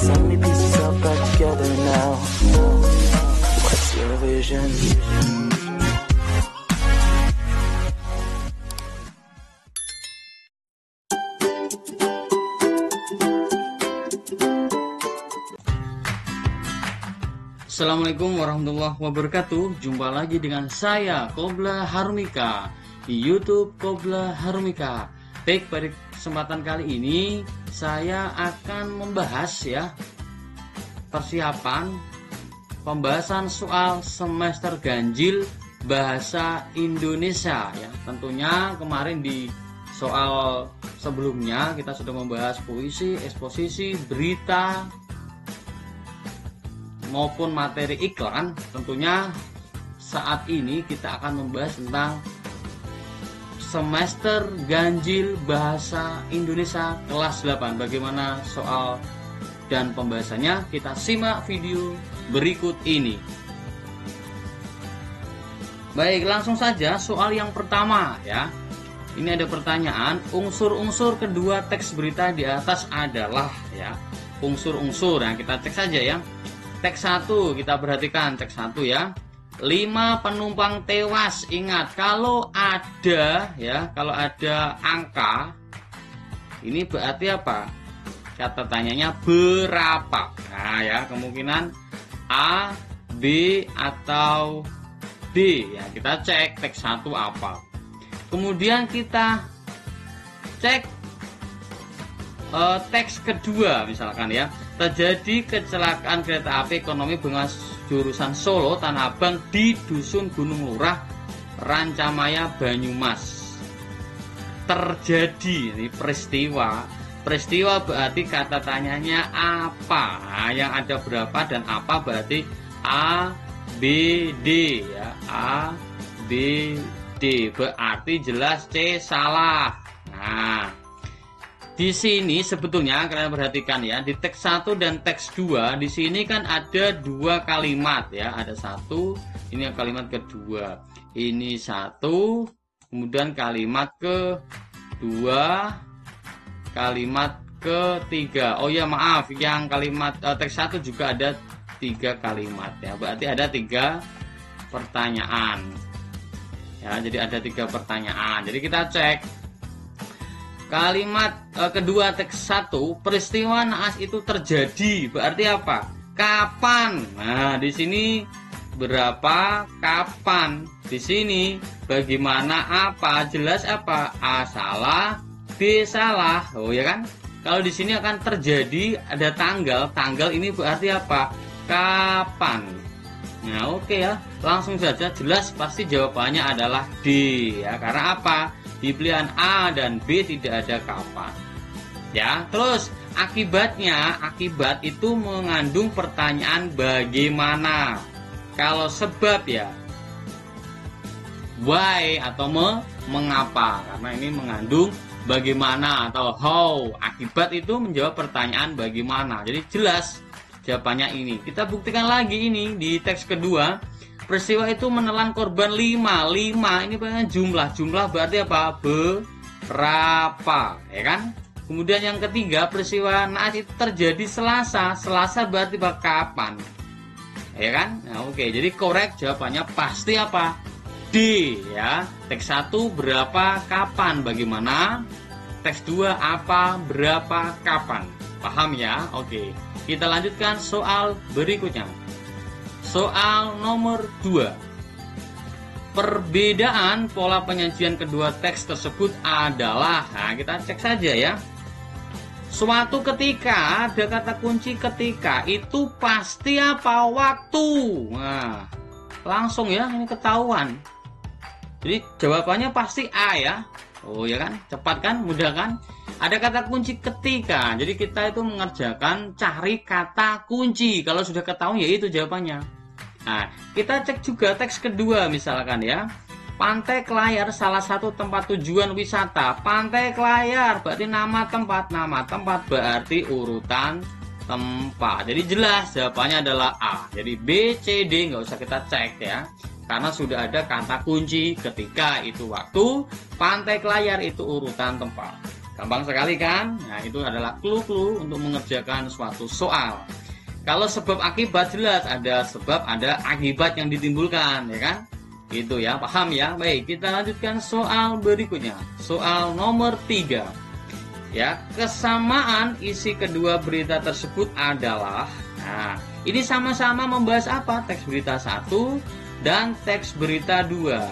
So many pieces all back together now. What's your vision? Assalamualaikum warahmatullahi wabarakatuh. Jumpa lagi dengan saya Qobla Harumika di YouTube Qobla Harumika. Baik, pada kesempatan kali ini saya akan membahas persiapan pembahasan soal semester ganjil bahasa Indonesia ya. Tentunya kemarin di soal sebelumnya kita sudah membahas puisi, eksposisi, berita maupun materi iklan. Tentunya saat ini kita akan membahas tentang semester ganjil bahasa Indonesia kelas 8. Bagaimana soal dan pembahasannya? Kita simak video berikut ini. Baik, langsung saja soal yang pertama ya. Ini ada pertanyaan, unsur-unsur kedua teks berita di atas adalah ya. Unsur-unsur yang kita cek saja ya. Teks 1 kita perhatikan, teks 1 ya. 5 penumpang tewas. Ingat, kalau ada angka ini berarti apa? Kata tanyanya berapa? Nah ya, kemungkinan A, B atau D ya. Kita cek teks 1 apa. Kemudian kita cek teks kedua misalkan ya. Terjadi kecelakaan kereta api ekonomi dengan jurusan Solo Tanah Abang di Dusun Gunung Lurah, Rancamaya, Banyumas. Terjadi, ini peristiwa. Peristiwa berarti kata tanyanya apa? Nah, yang ada berapa dan apa berarti A, B, D ya. A, B, D. Berarti jelas C salah. Nah, di sini sebetulnya kalian perhatikan ya, di teks 1 dan teks 2 di sini kan ada 2 kalimat ya, ada 1, ini yang kalimat kedua. Ini 1, kemudian kalimat kedua, kalimat ketiga. Oh ya, maaf, yang kalimat teks 1 juga ada 3 kalimat ya. Berarti ada 3 pertanyaan. Ya, jadi ada 3 pertanyaan. Jadi kita cek kalimat kedua teks 1, peristiwa naas itu terjadi. Berarti apa? Kapan? Nah, di sini berapa? Kapan? Di sini bagaimana? Apa? Jelas apa? A salah, B salah. Oh ya kan? Kalau di sini akan terjadi ada tanggal. Tanggal ini berarti apa? Kapan? Nah, oke ya. Langsung saja jelas pasti jawabannya adalah D ya. Karena apa? Di pilihan A dan B tidak ada kapan. Ya, terus akibatnya, akibat itu mengandung pertanyaan bagaimana. Kalau sebab ya why atau mengapa, karena ini mengandung bagaimana atau how. Akibat itu menjawab pertanyaan bagaimana. Jadi jelas jawabannya ini. Kita buktikan lagi ini di teks kedua. Peristiwa itu menelan korban 5 ini banyak jumlah berarti apa? Berapa ya kan? Kemudian yang ketiga, peristiwa naas itu terjadi Selasa berarti apa? Kapan ya kan? Nah, oke, jadi korek jawabannya pasti apa? D ya. Teks 1 berapa, kapan, bagaimana. Teks 2 apa, berapa, kapan. Paham ya? Oke, kita lanjutkan soal berikutnya. Soal nomor 2. Perbedaan pola penyajian kedua teks tersebut adalah, nah kita cek saja ya. Suatu ketika, ada kata kunci ketika, itu pasti apa? Waktu. Nah, langsung ya, ini ketahuan. Jadi jawabannya pasti A ya. Oh ya kan, cepat kan, mudah kan. Ada kata kunci ketika, jadi kita itu mengerjakan cari kata kunci. Kalau sudah ketahuan ya itu jawabannya. Nah, kita cek juga teks kedua misalkan ya. Pantai Kelayar salah satu tempat tujuan wisata. Pantai Kelayar berarti nama tempat berarti urutan tempat. Jadi jelas jawabannya adalah A. Jadi B, C, D nggak usah kita cek ya. Karena sudah ada kata kunci ketika itu waktu, Pantai Kelayar itu urutan tempat. Gampang sekali kan? Nah, itu adalah clue-clue untuk mengerjakan suatu soal. Kalau sebab akibat jelas, ada sebab, ada akibat yang ditimbulkan, ya kan? Gitu ya, paham ya? Baik, kita lanjutkan soal berikutnya. Soal nomor 3. Ya, kesamaan isi kedua berita tersebut adalah, nah, ini sama-sama membahas apa? Teks berita 1 dan teks berita 2.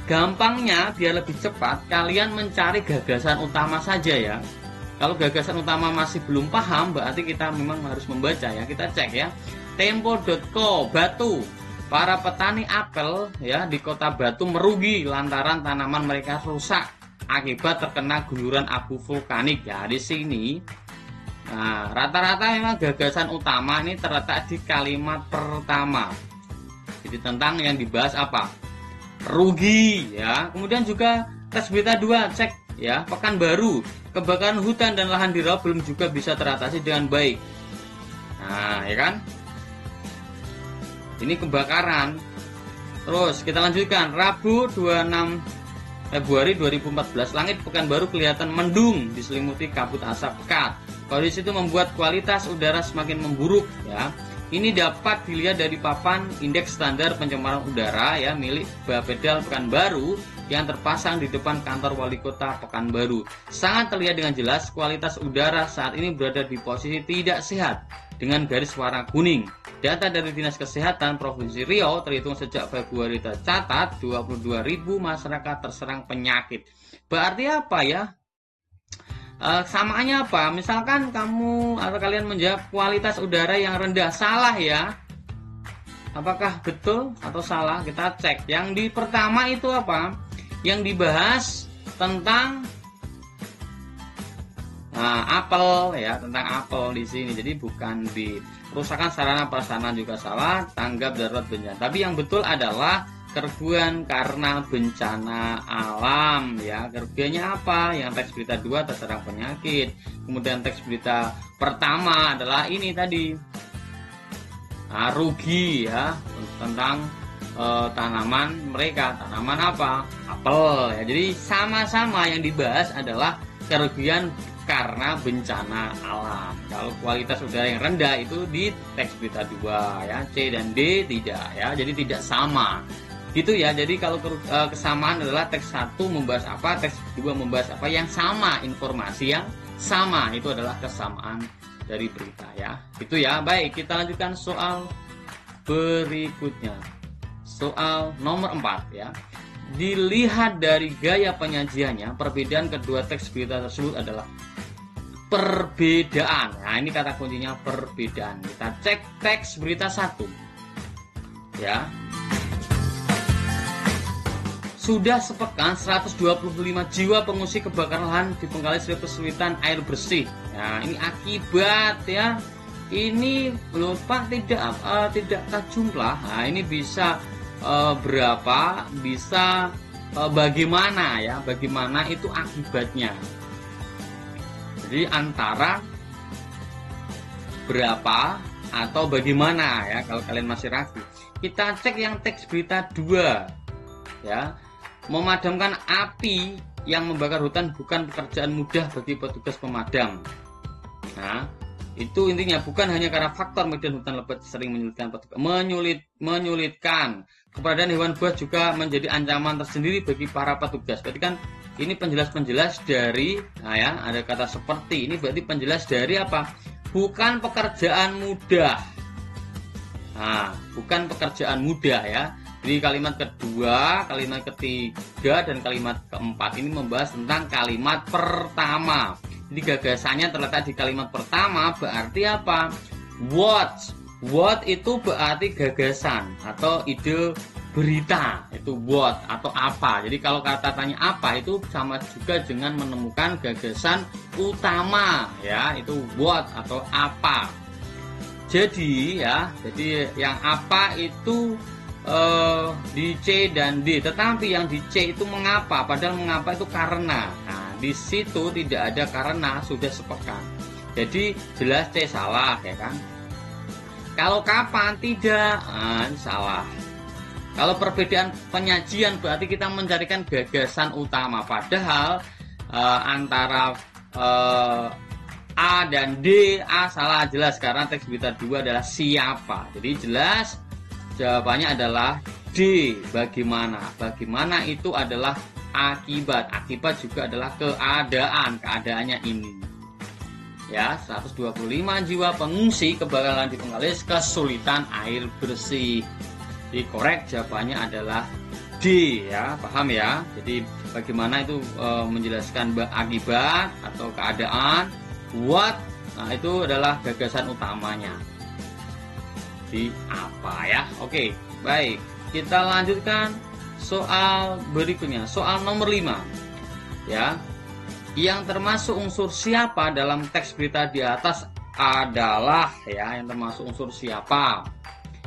Gampangnya biar lebih cepat kalian mencari gagasan utama saja ya. Kalau gagasan utama masih belum paham berarti kita memang harus membaca ya. Kita cek ya. Tempo.co Batu. Para petani apel ya di kota Batu merugi lantaran tanaman mereka rusak akibat terkena guyuran abu vulkanik ya. Di sini nah, rata-rata memang gagasan utama ini terletak di kalimat pertama. Jadi tentang yang dibahas apa? Rugi ya. Kemudian juga teks berita 2 cek ya, Pekanbaru, kebakaran hutan dan lahan di Riau belum juga bisa teratasi dengan baik. Nah, ya kan? Ini kebakaran. Terus kita lanjutkan, Rabu 26 Februari 2014, langit Pekanbaru kelihatan mendung diselimuti kabut asap pekat. Kondisi itu membuat kualitas udara semakin memburuk ya. Ini dapat dilihat dari papan indeks standar pencemaran udara ya milik Bapedal Pekanbaru yang terpasang di depan kantor wali kota Pekanbaru. Sangat terlihat dengan jelas kualitas udara saat ini berada di posisi tidak sehat dengan garis warna kuning. Data dari Dinas Kesehatan Provinsi Riau terhitung sejak Februari tercatat 22.000 masyarakat terserang penyakit. Berarti apa ya? Samaannya apa? Misalkan kamu atau kalian menjawab kualitas udara yang rendah, salah ya. Apakah betul atau salah? Kita cek. Yang di pertama itu apa? Yang dibahas tentang apel ya, tentang apel di sini. Jadi bukan di kerusakan sarana prasarana juga salah, tanggap darurat bencana. Tapi yang betul adalah kerugian karena bencana alam ya. Kerugiannya apa? Yang teks berita 2 terserang penyakit. Kemudian teks berita pertama adalah ini tadi, rugi ya, tentang tanaman mereka. Tanaman apa? Apel ya. Jadi sama-sama yang dibahas adalah kerugian karena bencana alam. Kalau kualitas udara yang rendah itu di teks berita 2 ya, C dan D tidak ya. Jadi tidak sama. Gitu ya. Jadi kalau kesamaan adalah teks 1 membahas apa, teks 2 membahas apa, yang sama, informasi yang sama itu adalah kesamaan dari berita ya. Itu ya. Baik, kita lanjutkan soal berikutnya. Soal nomor 4 ya. Dilihat dari gaya penyajiannya, perbedaan kedua teks berita tersebut adalah perbedaan. Nah, ini kata kuncinya perbedaan. Kita cek teks berita 1 ya. Sudah sepekan 125 jiwa pengungsi kebakaran lahan di Penggalis Riau kesulitan air bersih. Nah, ini akibat ya. Ini lupa tidak terjumlah. Nah, ini bisa berapa, bisa bagaimana ya, bagaimana itu akibatnya. Jadi antara berapa atau bagaimana ya, kalau kalian masih ragu. Kita cek yang teks berita 2 ya. Memadamkan api yang membakar hutan bukan pekerjaan mudah bagi petugas pemadam. Nah, itu intinya, bukan hanya karena faktor medan hutan lebat sering menyulitkan petugas, menyulitkan. Keberadaan hewan buas juga menjadi ancaman tersendiri bagi para petugas. Berarti kan ini penjelas-penjelas dari, nah ya, ada kata seperti ini, berarti penjelas dari apa? Bukan pekerjaan mudah. Nah, bukan pekerjaan mudah ya. Jadi kalimat kedua, kalimat ketiga, dan kalimat keempat ini membahas tentang kalimat pertama. Jadi gagasannya terletak di kalimat pertama, berarti apa? What itu berarti gagasan atau ide berita, itu what atau apa. Jadi kalau kata tanya apa itu sama juga dengan menemukan gagasan utama ya, itu what atau apa. Jadi ya, jadi yang apa itu di C dan D, tetapi yang di C itu mengapa, padahal mengapa itu karena. Nah, di situ tidak ada karena, sudah sepekan. Jadi jelas C salah ya kan. Kalau kapan tidak, salah. Kalau perbedaan penyajian berarti kita mencarikan gagasan utama, padahal antara A dan D. A salah jelas karena teks berita 2 adalah siapa. Jadi jelas jawabannya adalah D. Bagaimana? Bagaimana itu adalah akibat. Akibat juga adalah keadaan. Keadaannya ini. Ya, 125 jiwa pengungsi kebakaran di Bengkalis kesulitan air bersih. Jadi korek jawabannya adalah D ya, paham ya. Jadi bagaimana itu menjelaskan akibat atau keadaan. What, nah itu adalah gagasan utamanya. Di apa ya? Oke, baik. Kita lanjutkan soal berikutnya, soal nomor 5. Ya. Yang termasuk unsur siapa dalam teks berita di atas adalah ya, yang termasuk unsur siapa.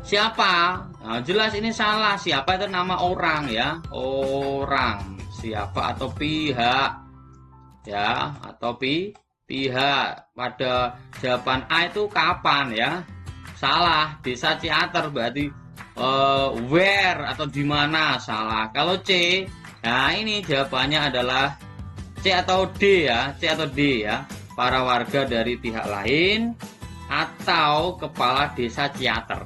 Siapa? Nah, jelas ini salah. Siapa itu nama orang ya, orang. Siapa atau pihak ya, atau pihak. Pada jawaban A itu kapan ya? Salah. Desa Ciater berarti where atau di mana, salah. Kalau C, nah ini jawabannya adalah C atau D ya, C atau D ya. Para warga dari pihak lain atau kepala desa Ciater.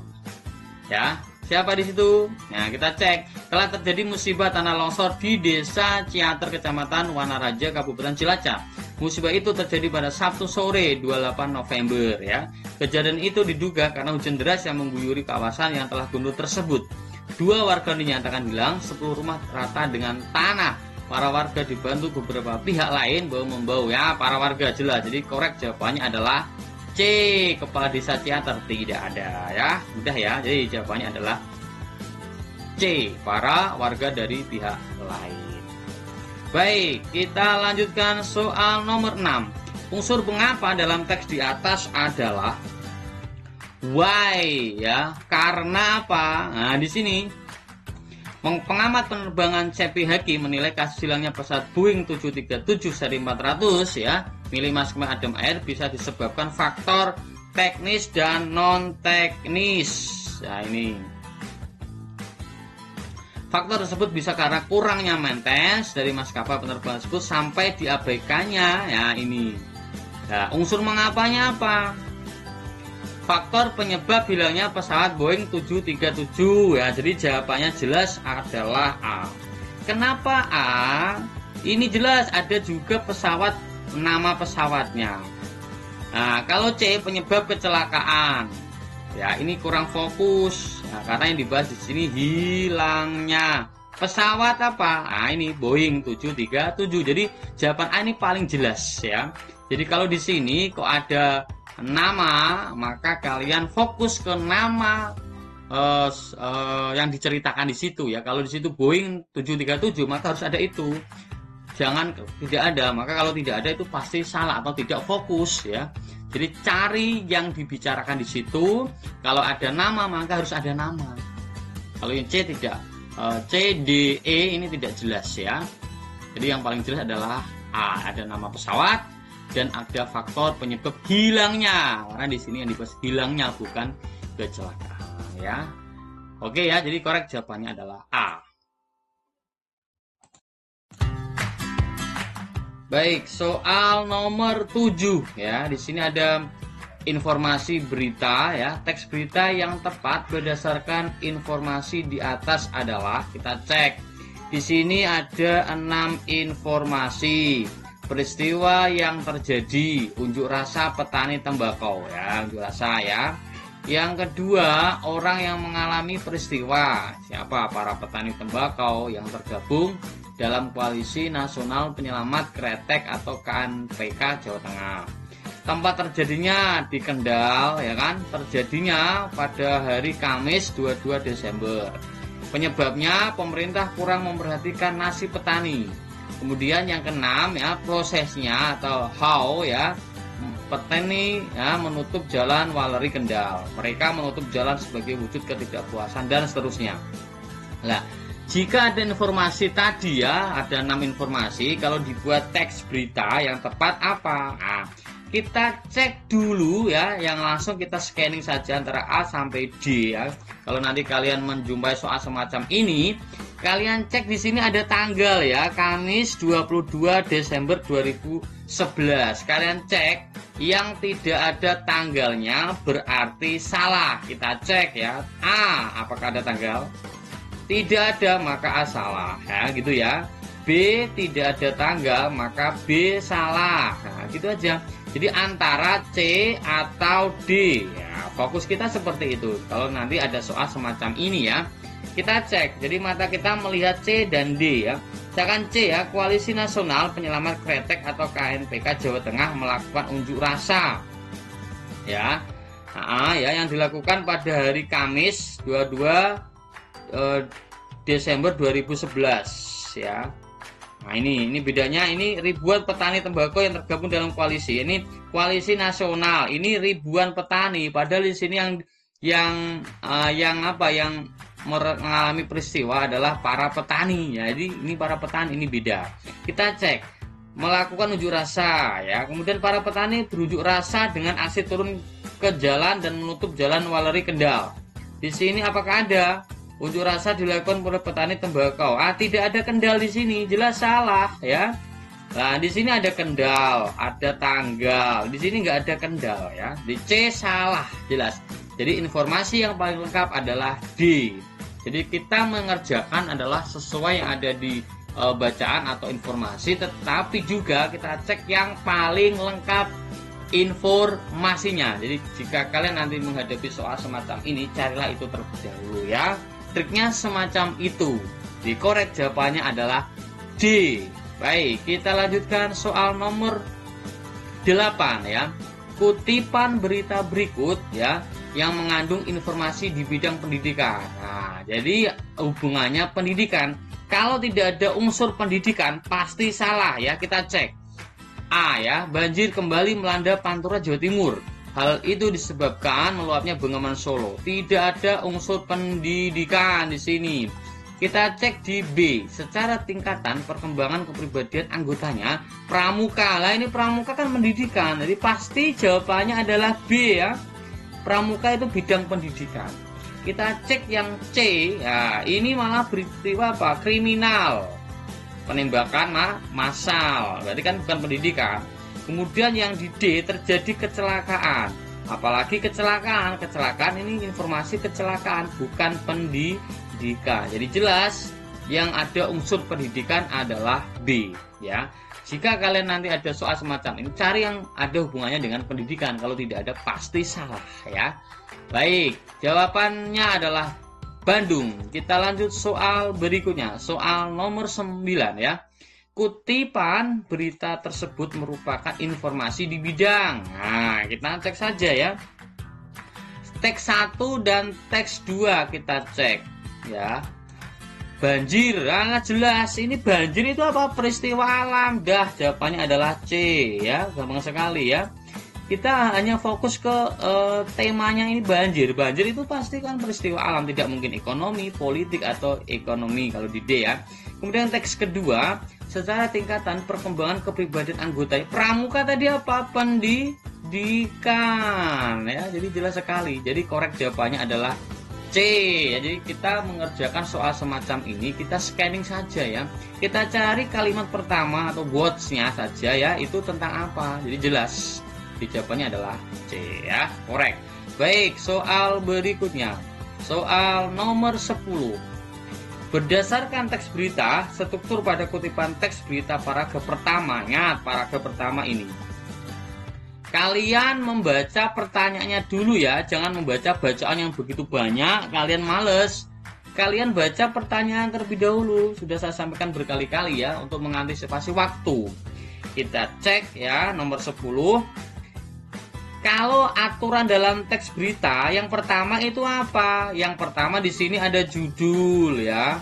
Ya, siapa di situ? Nah, kita cek. Telah terjadi musibah tanah longsor di desa Ciater, Kecamatan Wanaraja, Kabupaten Cilacap. Musibah itu terjadi pada Sabtu sore 28 November ya. Kejadian itu diduga karena hujan deras yang mengguyuri kawasan yang telah gundul tersebut. 2 warga dinyatakan hilang, 10 rumah rata dengan tanah. Para warga dibantu beberapa pihak lain bahu-membahu ya. Para warga jelas. Jadi korek jawabannya adalah C, kepala desa Ciater. Tidak ada ya. Mudah ya. Jadi jawabannya adalah C, para warga dari pihak lain. Baik, kita lanjutkan soal nomor 6. Unsur pengapa dalam teks di atas adalah why ya. Karena apa? Nah, di sini pengamat penerbangan C.P. Haki menilai kasus hilangnya pesawat Boeing 737 seri 400 ya, milik maskapai Adam Air bisa disebabkan faktor teknis dan non teknis. Ya, ini faktor tersebut bisa karena kurangnya maintenance dari maskapai penerbangan tersebut sampai diabaikannya. Ya, ini. Nah, unsur mengapanya apa? Faktor penyebab hilangnya pesawat Boeing 737 ya. Jadi jawabannya jelas adalah A. Kenapa A? Ini jelas ada juga pesawat, nama pesawatnya. Nah, kalau C penyebab kecelakaan. Ya, ini kurang fokus. Nah, karena yang dibahas di sini hilangnya pesawat apa? Nah, ini Boeing 737. Jadi jawaban A ini paling jelas ya. Jadi kalau di sini kok ada nama, maka kalian fokus ke nama yang diceritakan di situ ya. Kalau di situ Boeing 737 maka harus ada itu. Jangan tidak ada, maka kalau tidak ada itu pasti salah atau tidak fokus ya. Jadi cari yang dibicarakan di situ. Kalau ada nama maka harus ada nama. Kalau yang C tidak, C, D, E ini tidak jelas ya. Jadi yang paling jelas adalah A, ada nama pesawat dan ada faktor penyebab hilangnya. Karena di sini yang dibahas hilangnya bukan kecelakaan ya. Oke ya, jadi korek jawabannya adalah A. Baik, soal nomor 7 ya. Di sini ada informasi berita ya. Teks berita yang tepat berdasarkan informasi di atas adalah, kita cek. Di sini ada 6 informasi peristiwa yang terjadi, unjuk rasa petani tembakau ya, unjuk rasa ya. Yang kedua, orang yang mengalami peristiwa. Siapa? Para petani tembakau yang tergabung dalam Koalisi Nasional Penyelamat Kretek atau KNPK Jawa Tengah. Tempat terjadinya di Kendal ya kan, terjadinya pada hari Kamis 22 Desember. Penyebabnya pemerintah kurang memperhatikan nasib petani. Kemudian yang keenam ya, prosesnya atau how ya, petani ya menutup jalan Waleri Kendal. Mereka menutup jalan sebagai wujud ketidakpuasan dan seterusnya. Nah, jika ada informasi tadi ya, ada 6 informasi, kalau dibuat teks berita yang tepat apa? Nah, kita cek dulu ya, yang langsung kita scanning saja antara A sampai D ya. Kalau nanti kalian menjumpai soal semacam ini, Kalian cek di sini ada tanggal ya, Kamis 22 Desember 2011. Kalian cek yang tidak ada tanggalnya berarti salah. Kita cek ya. A, apakah ada tanggal? Tidak ada, maka A salah. Ya, gitu ya. B, tidak ada tanggal, maka B salah. Nah, gitu aja. Jadi antara C atau D. Ya, fokus kita seperti itu. Kalau nanti ada soal semacam ini ya, kita cek. Jadi mata kita melihat C dan D ya. Misalkan C ya, Koalisi Nasional Penyelamat Kretek atau KNPK Jawa Tengah melakukan unjuk rasa. Ya. Ya, yang dilakukan pada hari Kamis 22 Desember 2011 ya. Nah, ini bedanya, ini ribuan petani tembakau yang tergabung dalam koalisi. Ini koalisi nasional. Ini ribuan petani. Padahal di sini yang mengalami peristiwa adalah para petani. Jadi ini para petani, ini beda. Kita cek melakukan unjuk rasa ya. Kemudian para petani berunjuk rasa dengan aksi turun ke jalan dan menutup jalan Waleri Kendal. Di sini apakah ada unjuk rasa dilakukan oleh petani tembakau? Tidak ada Kendal di sini, jelas salah ya. Nah, di sini ada Kendal, ada tanggal. Di sini nggak ada Kendal ya. Di C salah, jelas. Jadi informasi yang paling lengkap adalah D. Jadi kita mengerjakan adalah sesuai yang ada di bacaan atau informasi, tetapi juga kita cek yang paling lengkap informasinya. Jadi jika kalian nanti menghadapi soal semacam ini, carilah itu terlebih dahulu ya. Triknya semacam itu. Dikorek jawabannya adalah D. Baik, kita lanjutkan soal nomor 8 ya. Kutipan berita berikut ya yang mengandung informasi di bidang pendidikan. Nah, jadi hubungannya pendidikan. Kalau tidak ada unsur pendidikan pasti salah ya. Kita cek. A ya, banjir kembali melanda Pantura Jawa Timur. Hal itu disebabkan meluapnya Bengawan Solo. Tidak ada unsur pendidikan di sini. Kita cek di B. Secara tingkatan perkembangan kepribadian anggotanya pramuka. Lah ini pramuka kan pendidikan. Jadi pasti jawabannya adalah B ya. Pramuka itu bidang pendidikan. Kita cek yang C. Ya, ini malah peristiwa apa? Kriminal. Penembakan massal. Berarti kan bukan pendidikan. Kemudian yang di D terjadi kecelakaan. Apalagi kecelakaan. Kecelakaan ini informasi kecelakaan, bukan pendidikan. Jadi jelas yang ada unsur pendidikan adalah B ya. Jika kalian nanti ada soal semacam ini, cari yang ada hubungannya dengan pendidikan. Kalau tidak ada pasti salah ya. Baik, jawabannya adalah Bandung. Kita lanjut soal berikutnya. Soal nomor 9 ya. Kutipan berita tersebut merupakan informasi di bidang. Nah, kita cek saja ya. Teks 1 dan teks 2 kita cek ya. Banjir, jelas ini banjir itu apa? Peristiwa alam. Dah, jawabannya adalah C ya. Gampang sekali ya. Kita hanya fokus ke temanya ini banjir. Banjir itu pasti kan peristiwa alam, tidak mungkin ekonomi, politik atau ekonomi kalau di D ya. Kemudian teks kedua, secara tingkatan perkembangan kepribadian anggota. Pramuka tadi apa? Pendidikan ya. Jadi jelas sekali. Jadi korek jawabannya adalah C ya. Jadi kita mengerjakan soal semacam ini, kita scanning saja ya. Kita cari kalimat pertama atau words-nya saja ya, itu tentang apa. Jadi jelas. Jawabannya adalah C ya, korek. Baik, soal berikutnya. Soal nomor 10. Berdasarkan teks berita, struktur pada kutipan teks berita paragraf pertama. Ingat, paragraf pertama ini. Kalian membaca pertanyaannya dulu ya, jangan membaca bacaan yang begitu banyak, kalian males. Kalian baca pertanyaan terlebih dahulu, sudah saya sampaikan berkali-kali ya, untuk mengantisipasi waktu. Kita cek ya, nomor 10. Kalau aturan dalam teks berita, yang pertama itu apa? Yang pertama di sini ada judul ya.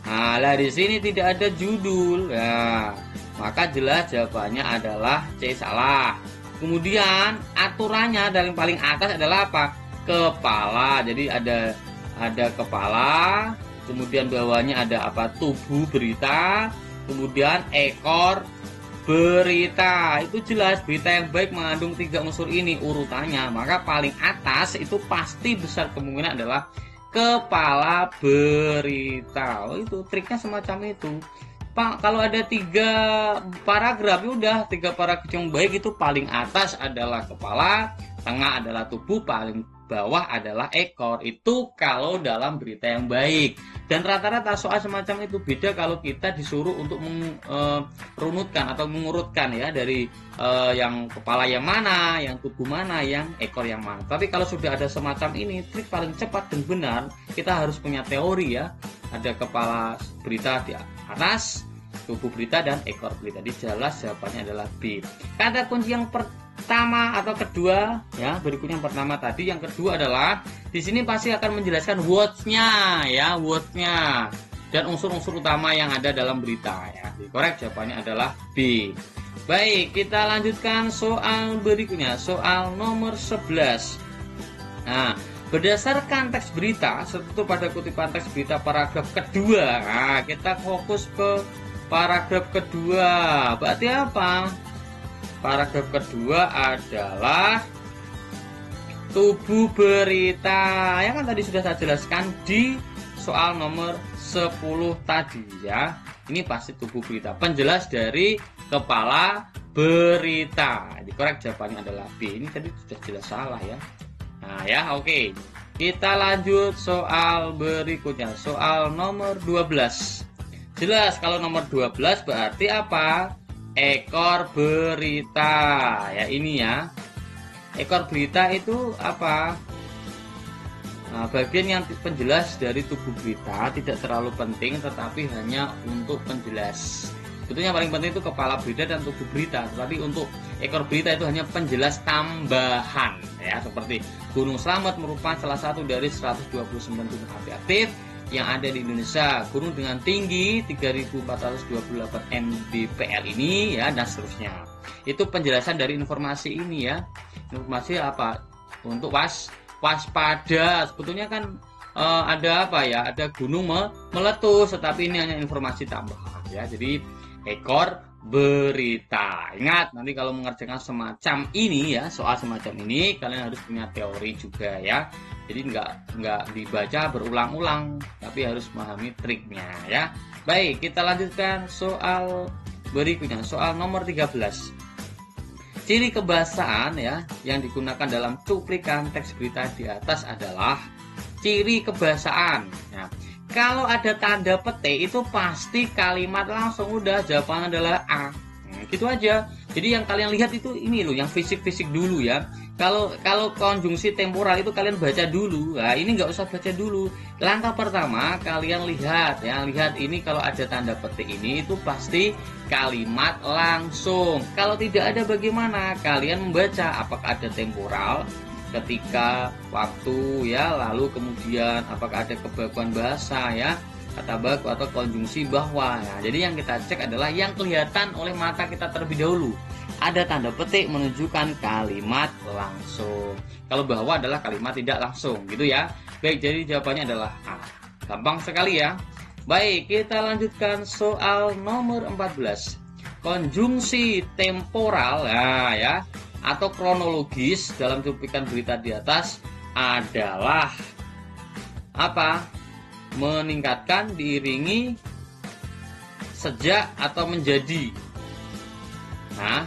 Nah, lah di sini tidak ada judul ya. Maka jelas jawabannya adalah C salah. Kemudian aturannya dari paling atas adalah apa? Kepala. Jadi ada kepala, kemudian bawahnya ada apa? Tubuh berita, kemudian ekor berita. Itu jelas berita yang baik mengandung 3 unsur ini urutannya. Maka paling atas itu pasti besar kemungkinan adalah kepala berita. Oh, itu triknya semacam itu. Pak, kalau ada 3 paragraf, ya udah 3 paragraf yang baik itu paling atas adalah kepala, tengah adalah tubuh, paling bawah adalah ekor. Itu kalau dalam berita yang baik. Dan rata-rata soal semacam itu beda kalau kita disuruh untuk merunutkan atau mengurutkan ya dari yang kepala yang mana, yang tubuh mana, yang ekor yang mana. Tapi kalau sudah ada semacam ini, trik paling cepat dan benar, kita harus punya teori ya. Ada kepala berita di atas, tubuh berita, dan ekor berita. Jadi jelas jawabannya adalah B. Kata kunci yang pertama atau kedua ya, berikutnya yang pertama tadi, yang kedua adalah di sini pasti akan menjelaskan words-nya ya, words-nya dan unsur-unsur utama yang ada dalam berita ya. Jadi korek jawabannya adalah B. Baik, kita lanjutkan soal berikutnya, soal nomor 11. Nah, berdasarkan teks berita, serta pada kutipan teks berita paragraf kedua. Nah, kita fokus ke paragraf kedua. Berarti apa? Paragraf kedua adalah tubuh berita. Ya kan tadi sudah saya jelaskan di soal nomor 10 tadi ya. Ini pasti tubuh berita. Penjelas dari kepala berita. Dikorek jawabannya adalah B. Ini tadi sudah jelas salah ya. Nah ya, oke. Kita lanjut soal berikutnya, soal nomor 12. Jelas kalau nomor 12 berarti apa? Ekor berita. Ya ini ya. Ekor berita itu apa? Nah, bagian yang penjelas dari tubuh berita, tidak terlalu penting tetapi hanya untuk penjelas. Sebetulnya paling penting itu kepala berita dan tubuh berita, tetapi untuk ekor berita itu hanya penjelas tambahan ya, seperti Gunung Slamet merupakan salah satu dari 129 gunung api aktif yang ada di Indonesia. Gunung dengan tinggi 3.428 mdpl ini ya, dan seterusnya. Itu penjelasan dari informasi ini ya. Informasi apa? Untuk waspada. Sebetulnya kan ada apa ya? Ada gunung meletus, tetapi ini hanya informasi tambahan ya. Jadi ekor berita. Ingat, nanti kalau mengerjakan semacam ini ya, soal semacam ini kalian harus punya teori juga ya. Jadi nggak dibaca berulang-ulang, tapi harus memahami triknya ya. Baik, kita lanjutkan soal berikutnya, soal nomor 13. Ciri kebahasaan ya yang digunakan dalam cuplikan teks berita di atas adalah ciri kebahasaan ya. Kalau ada tanda petik itu pasti kalimat langsung, udah jawabannya adalah A. Gitu aja. Jadi yang kalian lihat itu ini loh, yang fisik-fisik dulu ya. Kalau konjungsi temporal itu kalian baca dulu. Nah, ini nggak usah baca dulu. Langkah pertama kalian lihat ya, lihat ini kalau ada tanda petik ini itu pasti kalimat langsung. Kalau tidak ada bagaimana? Kalian membaca apakah ada temporal, ketika, waktu ya, lalu kemudian apakah ada kebakuan bahasa ya, kata baku atau konjungsi bahwa ya. Jadi yang kita cek adalah yang kelihatan oleh mata kita terlebih dahulu. Ada tanda petik menunjukkan kalimat langsung. Kalau bahwa adalah kalimat tidak langsung gitu ya. Baik, jadi jawabannya adalah A. Gampang sekali ya. Baik, kita lanjutkan soal nomor 14. Konjungsi temporal ya atau kronologis dalam cuplikan berita di atas adalah apa? Meningkatkan, diiringi, sejak, atau menjadi. Nah,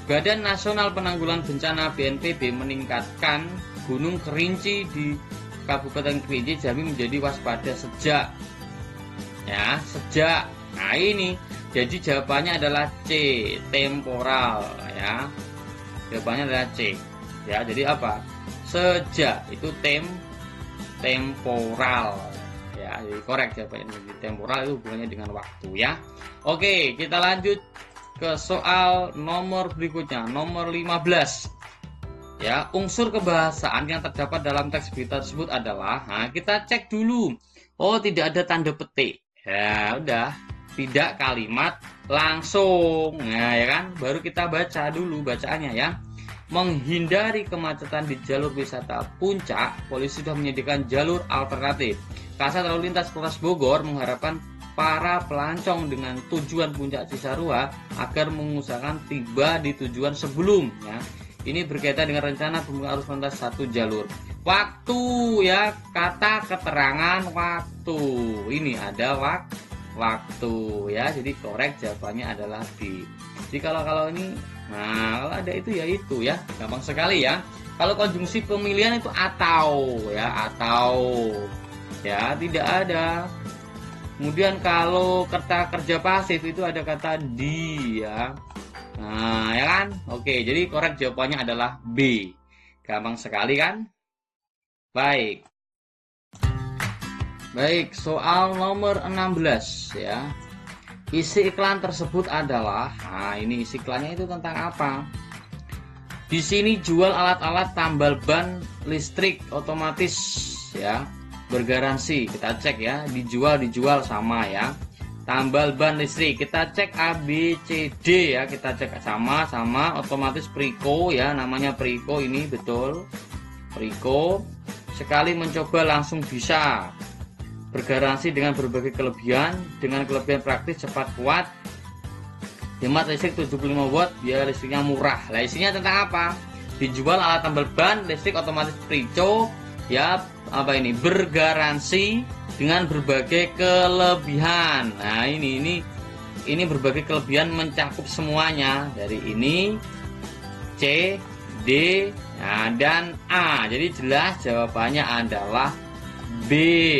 Badan Nasional Penanggulangan Bencana BNPB meningkatkan Gunung Kerinci di Kabupaten Kerinci Jambi menjadi waspada sejak. Ya, sejak. Nah, ini. Jadi jawabannya adalah C, temporal ya. Jawabannya adalah C. Ya, jadi apa? Sejak itu temporal. Ya, jadi korek jawabannya. Jadi temporal itu hubungannya dengan waktu ya. Oke, kita lanjut ke soal nomor berikutnya, nomor 15. Ya, unsur kebahasaan yang terdapat dalam teks berita tersebut adalah, nah kita cek dulu. Oh, tidak ada tanda petik. Ya, udah. Tidak kalimat langsung. Nah, ya kan? Baru kita baca dulu bacaannya ya. Menghindari kemacetan di jalur wisata Puncak, polisi sudah menyediakan jalur alternatif. Kasat Lalu Lintas Polres Bogor mengharapkan para pelancong dengan tujuan Puncak Cisarua agar mengusahakan tiba di tujuan sebelum ya. Ini berkaitan dengan rencana pembukaan arus lintas satu jalur. Waktu ya, kata keterangan waktu. Ini ada waktu ya. Jadi korek jawabannya adalah B. Jadi kalau ini, nah kalau ada itu ya itu ya, gampang sekali ya. Kalau konjungsi pemilihan itu atau ya, atau ya tidak ada. Kemudian kalau kata kerja pasif itu ada kata di ya. Nah, ya kan? Oke, jadi korek jawabannya adalah B. Gampang sekali kan? Baik. Baik, soal nomor 16 ya. Isi iklan tersebut adalah, nah ini isi iklannya itu tentang apa? Di sini jual alat-alat tambal ban listrik otomatis ya, bergaransi. Kita cek ya, dijual sama ya. Tambal ban listrik, kita cek A, B, C, D ya, kita cek sama otomatis Priko ya, namanya Priko ini betul. Priko sekali mencoba langsung bisa. Bergaransi dengan berbagai kelebihan, dengan kelebihan praktis cepat kuat. Hemat listrik 75 watt, biaya listriknya murah. Lah isinya tentang apa? Dijual alat tambal ban listrik otomatis Priko ya, apa ini? Bergaransi dengan berbagai kelebihan. Nah, ini berbagai kelebihan mencakup semuanya dari ini C, D, nah, dan A. Jadi jelas jawabannya adalah B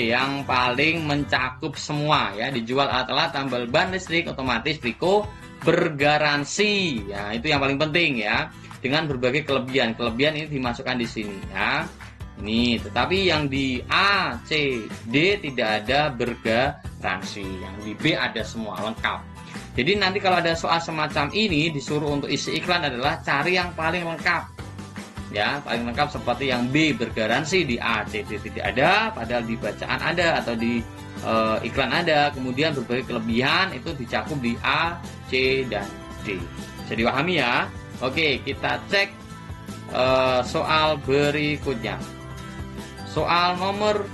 yang paling mencakup semua ya. Dijual alat-alat tambal ban listrik otomatis Priko bergaransi. Ya, itu yang paling penting ya. Dengan berbagai kelebihan. Kelebihan ini dimasukkan di sini ya. Ini, tetapi yang di A, C, D tidak ada bergaransi. Yang di B ada semua lengkap. Jadi nanti kalau ada soal semacam ini disuruh untuk isi iklan adalah cari yang paling lengkap. Ya, paling lengkap seperti yang B bergaransi, di A, C, D tidak ada, padahal di bacaan ada atau di iklan ada. Kemudian berbagai kelebihan itu dicakup di A, C, dan D. Jadi pahami ya. Oke, kita cek soal berikutnya. Soal nomor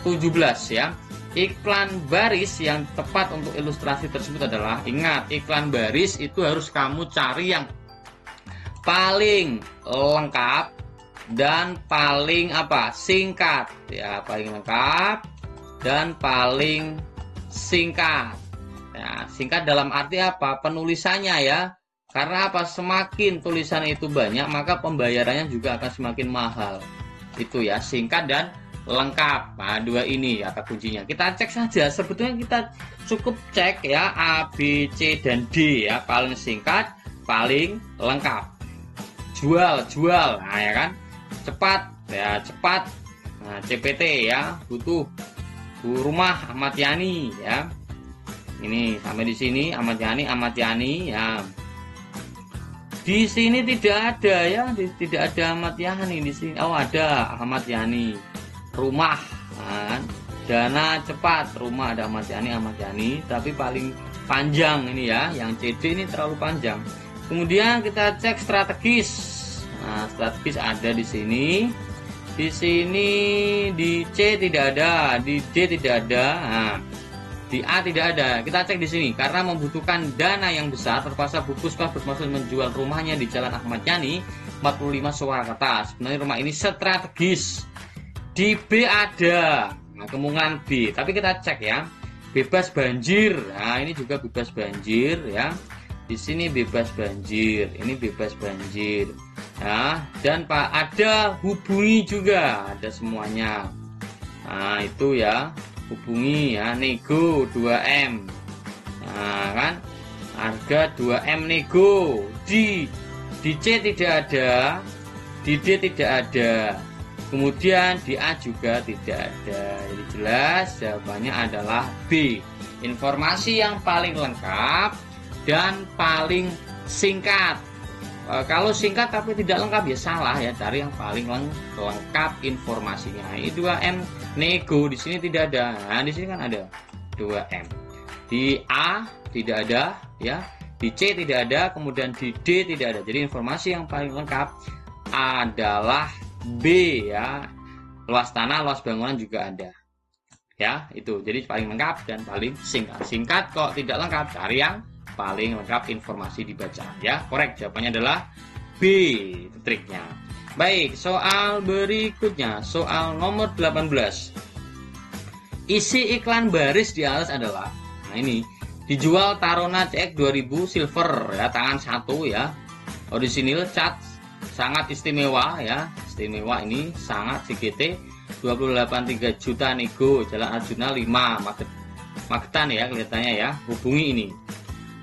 17 ya. Iklan baris yang tepat untuk ilustrasi tersebut adalah, ingat, iklan baris itu harus kamu cari yang paling lengkap dan paling apa? Singkat ya, paling lengkap dan paling singkat. Ya, singkat dalam arti apa? Penulisannya ya. Karena apa? Semakin tulisan itu banyak, maka pembayarannya juga akan semakin mahal. Itu ya, singkat dan lengkap. Nah, dua ini kata kuncinya. Kita cek saja. Sebetulnya kita cukup cek ya A, B, C, dan D ya. Paling singkat, paling lengkap. Jual. Nah, ya kan? Cepat ya, cepat. Nah, CPT ya, butuh. Rumah Ahmad Yani ya. Ini sampai di sini Ahmad Yani ya. Di sini tidak ada ya, tidak ada Ahmad Yani di sini. Oh, ada Ahmad Yani. Rumah, kan? Dana cepat, rumah ada Ahmad Yani, tapi paling panjang ini ya. Yang CD ini terlalu panjang. Kemudian kita cek strategis. Nah, strategis ada di sini. Di sini di C tidak ada, di D tidak ada. Nah, di A tidak ada. Kita cek di sini. Karena membutuhkan dana yang besar, terpaksa Bu Puspa bermaksud menjual rumahnya di Jalan Ahmad Yani 45 Surakarta. Sebenarnya rumah ini strategis. Di B ada. Nah, kemungkinan B. Tapi kita cek ya. Bebas banjir. Nah, ini juga bebas banjir ya. Di sini bebas banjir. Ini bebas banjir. Nah, dan Pak ada hubungi juga. Ada semuanya. Nah, itu ya. Hubungi ya, nego 2M. Nah, kan harga 2M nego. Di C tidak ada, di D tidak ada, kemudian di A juga tidak ada. Jadi jelas jawabannya adalah B. Informasi yang paling lengkap dan paling singkat. Kalau singkat tapi tidak lengkap ya salah ya, cari yang paling lengkap informasinya. Ini 2M nego di sini tidak ada. Nah, di sini kan ada 2M. Di A tidak ada ya, di C tidak ada, kemudian di D tidak ada. Jadi informasi yang paling lengkap adalah B ya. Luas tanah, luas bangunan juga ada. Ya, itu. Jadi paling lengkap dan paling singkat. Singkat kok tidak lengkap, cari yang paling lengkap informasi dibaca ya. Korek jawabannya adalah B, itu triknya. Baik, soal berikutnya, soal nomor 18. Isi iklan baris di atas adalah, nah ini, dijual Tarona CX 2000 silver ya, tangan 1 ya. Orisinil cat sangat istimewa ya. Istimewa ini sangat CGT 283 juta nego, Jalan Arjuna 5 Magetan ya kelihatannya ya. Hubungi ini.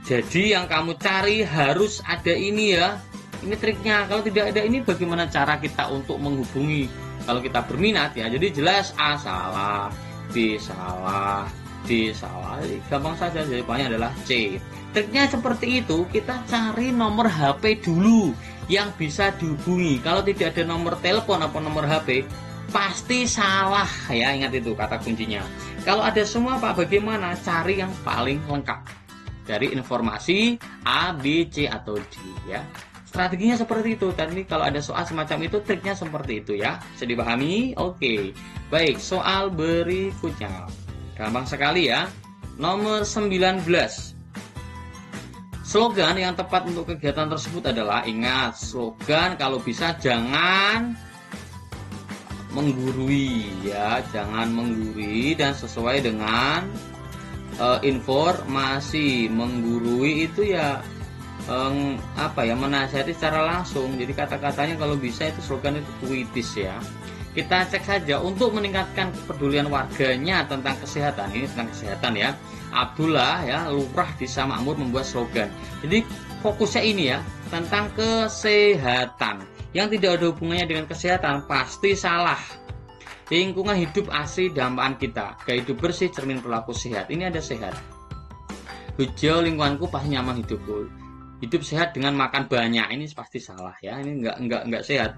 Jadi yang kamu cari harus ada ini ya. Ini triknya. Kalau tidak ada ini bagaimana cara kita untuk menghubungi? Kalau kita berminat ya. Jadi jelas A salah, B salah, D salah. Jadi gampang saja, jawabannya adalah C. Triknya seperti itu, kita cari nomor HP dulu yang bisa dihubungi. Kalau tidak ada nomor telepon atau nomor HP, pasti salah ya. Ingat itu kata kuncinya. Kalau ada semua Pak, bagaimana? Cari yang paling lengkap dari informasi A, B, C atau D ya. Strateginya seperti itu. Tadi kalau ada soal semacam itu, triknya seperti itu ya. Bisa dipahami? Oke. Baik, soal berikutnya. Gampang sekali ya. Nomor 19. Slogan yang tepat untuk kegiatan tersebut adalah, ingat, slogan kalau bisa jangan menggurui ya, jangan menggurui dan sesuai dengan informasi. Menggurui itu ya menasihati secara langsung. Jadi kata-katanya kalau bisa itu slogan itu puitis ya. Kita cek saja untuk meningkatkan kepedulian warganya tentang kesehatan. Ini tentang kesehatan ya. Abdullah ya, lurah Desa Makmur membuat slogan. Jadi fokusnya ini ya, tentang kesehatan. Yang tidak ada hubungannya dengan kesehatan pasti salah. Lingkungan hidup asli dampaan kita. Gaya hidup bersih cermin perilaku sehat. Ini ada sehat. Hijau lingkunganku pasti nyaman hidupku. Hidup sehat dengan makan banyak. Ini pasti salah ya. Ini enggak sehat.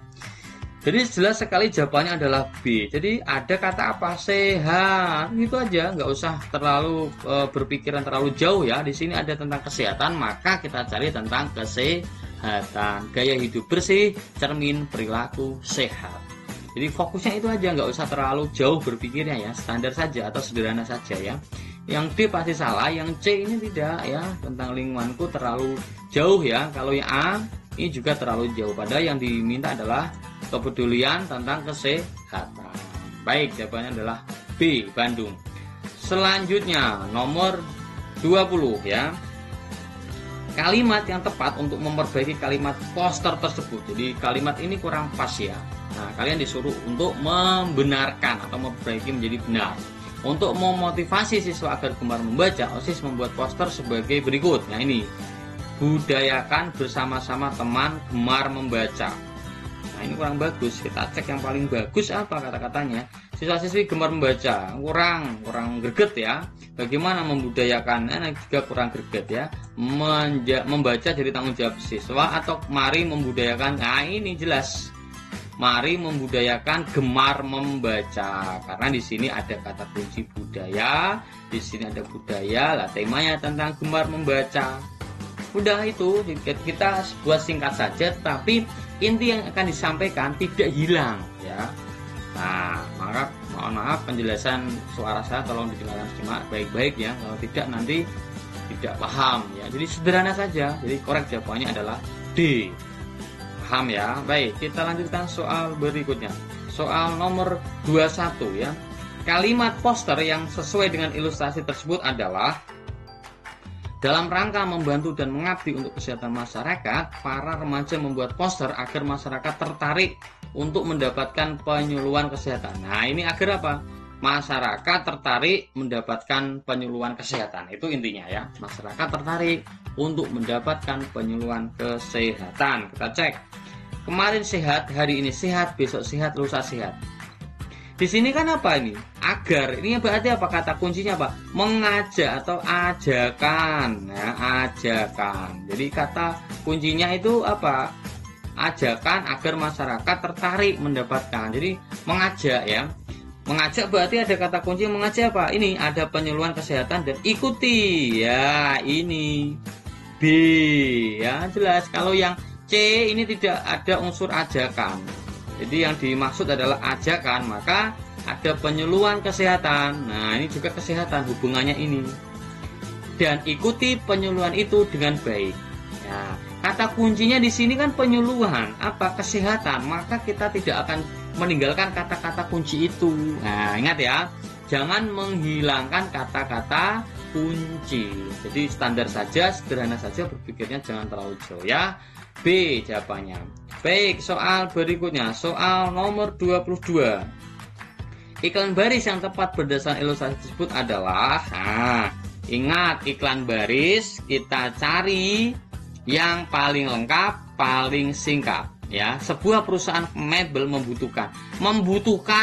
Jadi jelas sekali jawabannya adalah B. Jadi ada kata apa? Sehat. Gitu aja, nggak usah terlalu berpikiran terlalu jauh ya. Di sini ada tentang kesehatan, maka kita cari tentang kesehatan. Gaya hidup bersih, cermin perilaku sehat. Jadi fokusnya itu aja, nggak usah terlalu jauh berpikirnya ya. Standar saja atau sederhana saja ya. Yang D pasti salah, yang C ini tidak ya. Tentang lingkunganku terlalu jauh ya. Kalau yang A ini juga terlalu jauh. Padahal yang diminta adalah kepedulian tentang kesehatan. Baik, jawabannya adalah B, Bandung. Selanjutnya nomor 20 ya. Kalimat yang tepat untuk memperbaiki kalimat poster tersebut. Jadi kalimat ini kurang pas ya. Nah, kalian disuruh untuk membenarkan atau memperbaiki menjadi benar. Untuk memotivasi siswa agar gemar membaca, OSIS membuat poster sebagai berikut. Nah ini, budayakan bersama-sama teman gemar membaca. Nah ini kurang bagus. Kita cek yang paling bagus apa kata-katanya. Siswa-siswi gemar membaca, kurang greget ya. Bagaimana membudayakan? Juga kurang greget ya. Membaca jadi tanggung jawab siswa atau mari membudayakan. Nah ini jelas. Mari membudayakan gemar membaca. Karena di sini ada kata kunci budaya, di sini ada budaya. Lah temanya tentang gemar membaca. Udah itu kita buat singkat saja, tapi inti yang akan disampaikan tidak hilang ya. Nah, maka mohon maaf penjelasan suara saya tolong didengarkan simak baik-baik ya. Kalau tidak nanti tidak paham ya. Jadi sederhana saja. Jadi korek jawabannya adalah D. Paham ya? Baik, kita lanjutkan soal berikutnya. Soal nomor 21 ya. Kalimat poster yang sesuai dengan ilustrasi tersebut adalah, dalam rangka membantu dan mengabdi untuk kesehatan masyarakat, para remaja membuat poster agar masyarakat tertarik untuk mendapatkan penyuluhan kesehatan. Nah, ini agar apa? Masyarakat tertarik mendapatkan penyuluhan kesehatan. Itu intinya ya. Masyarakat tertarik untuk mendapatkan penyuluhan kesehatan. Kita cek. Kemarin sehat, hari ini sehat, besok sehat, lusa sehat. Di sini kan apa ini? Agar. Ini berarti apa? Kata kuncinya apa? Mengajak atau ajakan. Ya, ajakan. Jadi kata kuncinya itu apa? Ajakan agar masyarakat tertarik mendapatkan. Jadi mengajak ya. Mengajak berarti ada kata kunci mengajak apa? Ini ada penyuluhan kesehatan dan ikuti. Ya, ini B. Ya, jelas. Kalau yang C ini tidak ada unsur ajakan. Jadi yang dimaksud adalah ajakan, maka ada penyuluhan kesehatan. Nah, ini juga kesehatan hubungannya ini. Dan ikuti penyuluhan itu dengan baik. Ya, Kata kuncinya di sini kan penyuluhan, apa kesehatan, maka kita tidak akan meninggalkan kata-kata kunci itu. Nah, ingat ya, jangan menghilangkan kata-kata kunci. Jadi standar saja, sederhana saja berpikirnya, jangan terlalu jauh ya. B jawabannya. Baik, soal berikutnya, soal nomor 22. Iklan baris yang tepat berdasarkan ilustrasi tersebut adalah, ingat iklan baris kita cari yang paling lengkap, paling singkat ya. Sebuah perusahaan mebel membutuhkan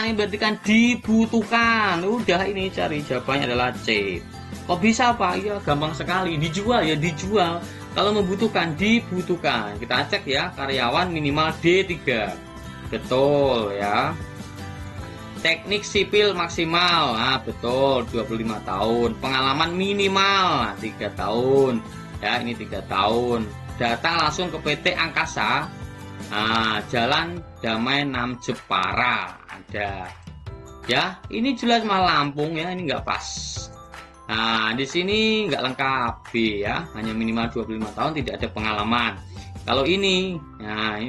ini berarti kan dibutuhkan. Udah, ini cari jawabannya adalah C. Kok bisa Pak? Ya gampang sekali, dijual ya dijual. Kalau membutuhkan, dibutuhkan. Kita cek ya, karyawan minimal D3. Betul ya. Teknik sipil maksimal, betul 25 tahun. Pengalaman minimal 3 tahun. Ya, ini 3 tahun. Datang langsung ke PT Angkasa. Jalan Damai 6 Jepara ada. Ya, ini jelas mah Lampung ya, ini nggak pas. Di sini nggak lengkap B ya, hanya minimal 25 tahun, tidak ada pengalaman. Kalau ini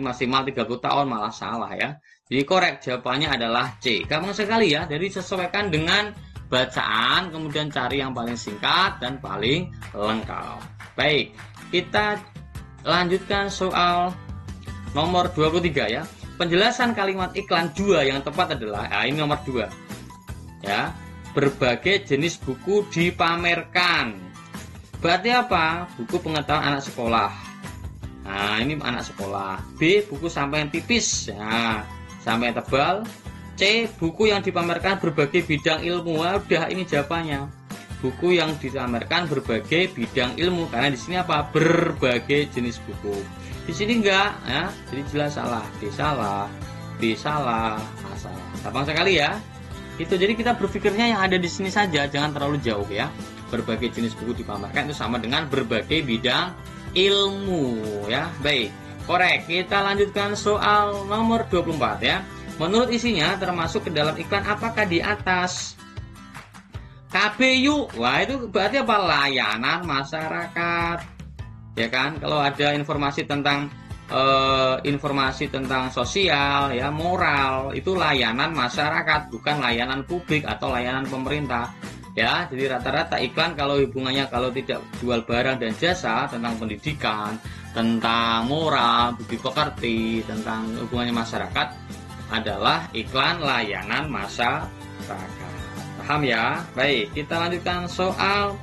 maksimal 30 tahun malah salah ya. Jadi korek jawabannya adalah C. Gampang sekali ya, jadi sesuaikan dengan bacaan, kemudian cari yang paling singkat dan paling lengkap. Baik, kita lanjutkan soal nomor 23 ya. Penjelasan kalimat iklan 2 yang tepat adalah, ini nomor 2 ya. Berbagai jenis buku dipamerkan. Berarti apa? Buku pengetahuan anak sekolah. Ini anak sekolah. B, buku sampaian tipis. Sampai tebal. C, buku yang dipamerkan berbagai bidang ilmu. Udah, ini jawabannya. Buku yang dipamerkan berbagai bidang ilmu, karena di sini apa? Berbagai jenis buku. Di sini enggak ya. Jadi jelas salah. D salah. B salah. A salah. Gampang sekali ya. Itu, jadi kita berpikirnya yang ada di sini saja, jangan terlalu jauh ya. Berbagai jenis buku dipamerkan itu sama dengan berbagai bidang ilmu ya. Baik, korek. Kita lanjutkan soal nomor 24 ya. Menurut isinya termasuk ke dalam iklan apakah di atas? KBU. Wah, itu berarti apa? Layanan masyarakat. Ya kan? Kalau ada informasi tentang sosial ya, moral, itu layanan masyarakat, bukan layanan publik atau layanan pemerintah ya. Jadi rata-rata iklan kalau hubungannya, kalau tidak jual barang dan jasa, tentang pendidikan, tentang moral, budi pekerti, tentang hubungannya masyarakat, adalah iklan layanan masyarakat. Paham ya? Baik, kita lanjutkan soal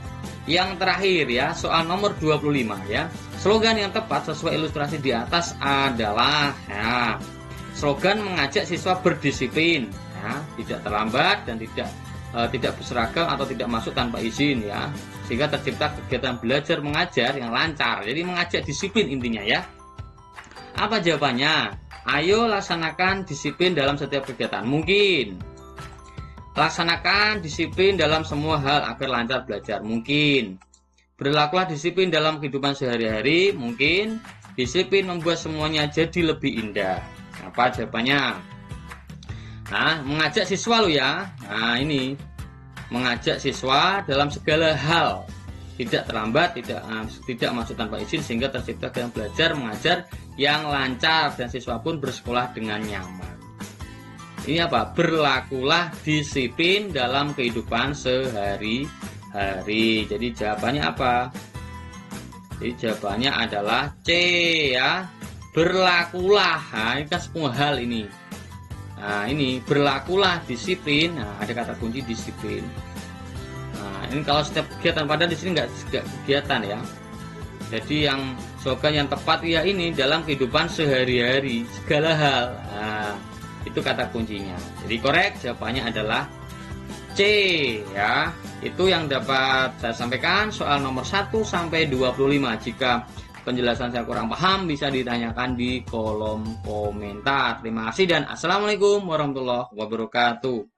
yang terakhir ya, soal nomor 25 ya. Slogan yang tepat sesuai ilustrasi di atas adalah slogan mengajak siswa berdisiplin ya, tidak terlambat dan tidak berseragam atau tidak masuk tanpa izin ya, sehingga tercipta kegiatan belajar mengajar yang lancar. Jadi mengajak disiplin intinya ya. Apa jawabannya? Ayo laksanakan disiplin dalam setiap kegiatan. Mungkin. Laksanakan disiplin dalam semua hal agar lancar belajar. Mungkin. Berlakulah disiplin dalam kehidupan sehari-hari. Mungkin. Disiplin membuat semuanya jadi lebih indah. Apa jawabannya? Mengajak siswa lo ya. Ini mengajak siswa dalam segala hal, tidak terlambat, tidak masuk tanpa izin, sehingga tercipta kegiatan belajar mengajar yang lancar dan siswa pun bersekolah dengan nyaman. Ini apa? Berlakulah disiplin dalam kehidupan sehari-hari. Jadi jawabannya apa? Jadi jawabannya adalah C ya. Berlakulah. Ini kan semua hal ini. Ini berlakulah disiplin. Ada kata kunci disiplin. Ini kalau setiap kegiatan, padahal di sini nggak kegiatan ya. Jadi yang slogan yang tepat ya ini dalam kehidupan sehari-hari, segala hal. Itu kata kuncinya. Jadi korek jawabannya adalah C ya. Itu yang dapat saya sampaikan soal nomor 1 sampai 25. Jika penjelasan saya kurang paham, bisa ditanyakan di kolom komentar. Terima kasih dan assalamualaikum warahmatullahi wabarakatuh.